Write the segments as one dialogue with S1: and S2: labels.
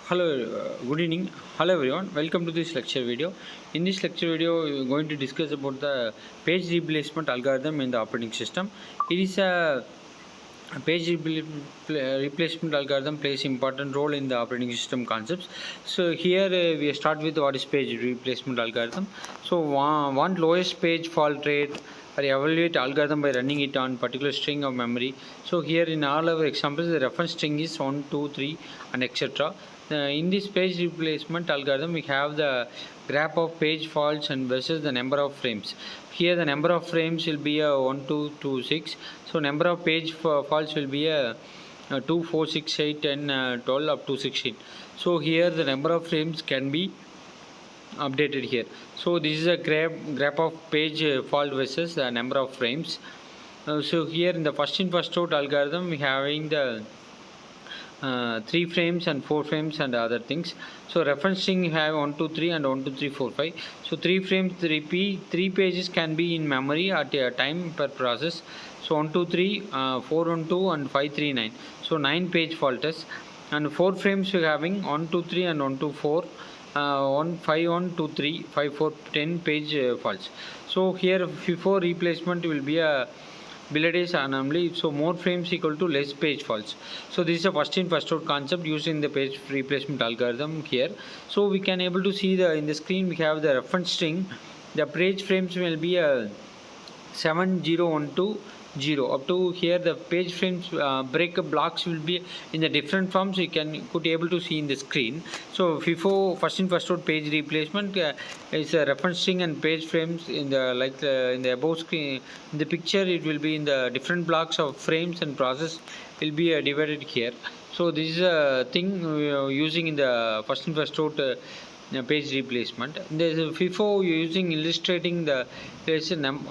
S1: Hello, good evening. Hello everyone. Welcome to this lecture video. In this lecture video, we are going to discuss about the page replacement algorithm in the operating system. It is a page replacement algorithm plays important role in the operating system concepts. So here we start with what is page replacement algorithm. So want lowest page fault rate or evaluate algorithm by running it on particular string of memory. So here in all our examples, the reference string is 1, 2, 3 and etc. In this page replacement algorithm, we have the graph of page faults and versus the number of frames. Here the number of frames will be a 1, 2, 2, 6. So number of page faults will be a 2, 4, 6, 8, 10, 12 up to 16. So here the number of frames can be updated here. So this is a graph of page fault versus the number of frames. So here in the first in first out algorithm, we having the 3 frames and 4 frames and other things. So referencing you have 1, 2, 3 and 1, 2, 3, 4, 5. So 3 frames, 3 pages can be in memory at a time per process. So 1, 2, 3, 4, 1, 2 and 5, 3, 9. So 9 page faults. And 4 frames we are having 1, 2, 3 and 1, 2, 4. 1, 5, 1, 2, 3, 5, 4, 10 page faults. So here before replacement will be a Bilades anomaly. So more frames equal to less page faults. So this is a first in first out concept used in the page replacement algorithm here. So we can able to see the in the screen we have the reference string. The page frames will be a 7012 0 up to here. The page frames break blocks will be in the different forms. You could able to see in the screen. So before first in first out page replacement is a reference string and page frames in the in the above screen. In the picture it will be in the different blocks of frames and process will be divided here. So this is a thing using in the first in first out page replacement. Before using illustrating the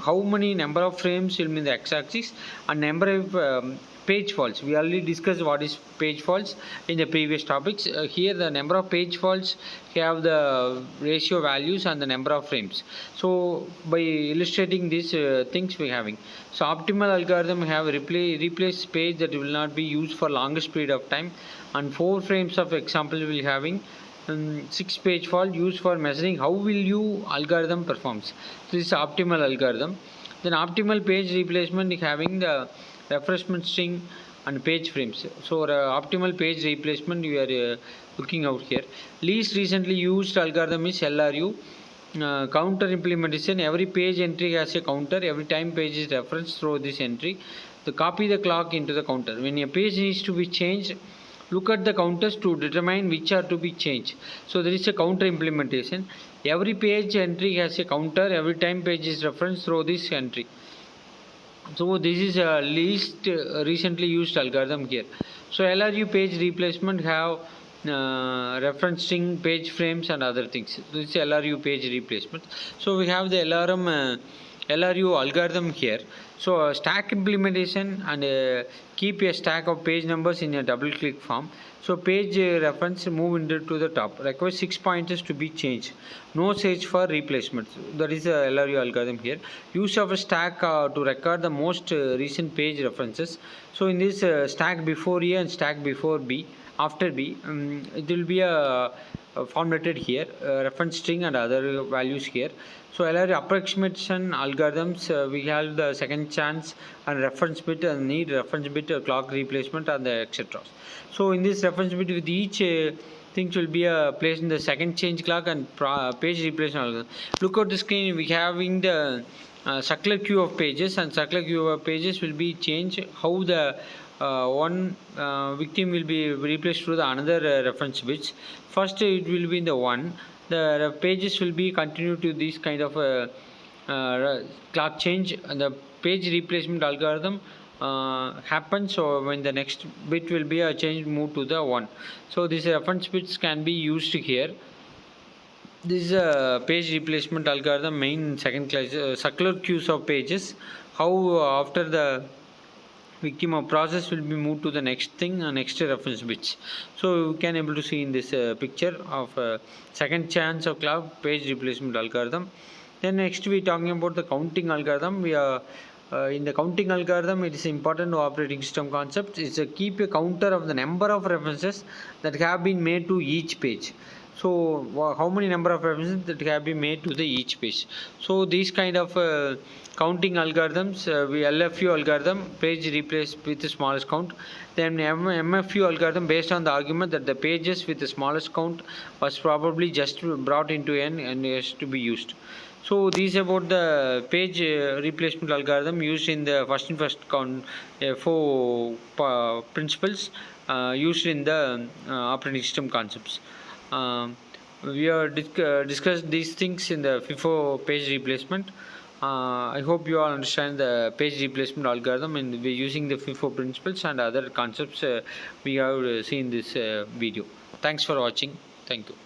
S1: how many number of frames will be in the x-axis and number of page faults. We already discussed what is page faults in the previous topics. Here the number of page faults have the ratio values and the number of frames. So by illustrating these things we having. So optimal algorithm have replace page that will not be used for longest period of time, and 4 frames of example will having 6 page fault used for measuring how will you algorithm performs. So this is optimal algorithm. Then optimal page replacement is having the refreshment string and page frames. So optimal page replacement we are looking out here. Least recently used algorithm is LRU. Counter implementation, every page entry has a counter. Every time page is referenced through this entry, to copy the clock into the counter. When a page needs to be changed, look at the counters to determine which are to be changed. So there is a counter implementation. Every page entry has a counter. Every time page is referenced through this entry. So this is a least recently used algorithm here. So LRU page replacement have referencing page frames and other things. This is LRU page replacement. So we have the LRU algorithm here. So stack implementation and keep a stack of page numbers in a double click form. So page reference move into to the top. Require 6 pointers to be changed. No search for replacement. That is the LRU algorithm here. Use of a stack to record the most recent page references. So in this stack before A and stack before B, after B, it will be formatted here, reference string and other values here. So LRU approximation algorithms, we have the second chance and reference bit and need reference bit clock replacement and the etc. So in this reference bit with each things will be placed in the second change clock and page replacement algorithm. Look at the screen, we having the circular queue of pages, and circular queue of pages will be changed how the one victim will be replaced through the another reference bits. First it will be in the 1. The pages will be continued to this kind of clock change, and the page replacement algorithm happens. So when the next bit will be a change move to the 1. So these reference bits can be used here. This is a page replacement algorithm main second class circular queues of pages. How after the victim of process will be moved to the next thing next reference bits. So you can able to see in this picture of second chance of clock page replacement algorithm. Then next we talking about the counting algorithm. We are In the counting algorithm, it is important to operating system concept is to keep a counter of the number of references that have been made to each page. So how many number of references that have been made to the each page. So these kind of counting algorithms, we LFU algorithm, page replace with the smallest count. Then MFU algorithm based on the argument that the pages with the smallest count was probably just brought into n and is to be used. So these about the page replacement algorithm used in the first in first count four principles used in the operating system concepts. Um, we are discussed these things in the FIFO page replacement. I hope you all understand the page replacement algorithm, and we're using the FIFO principles and other concepts we have seen this video. Thanks for watching. Thank you.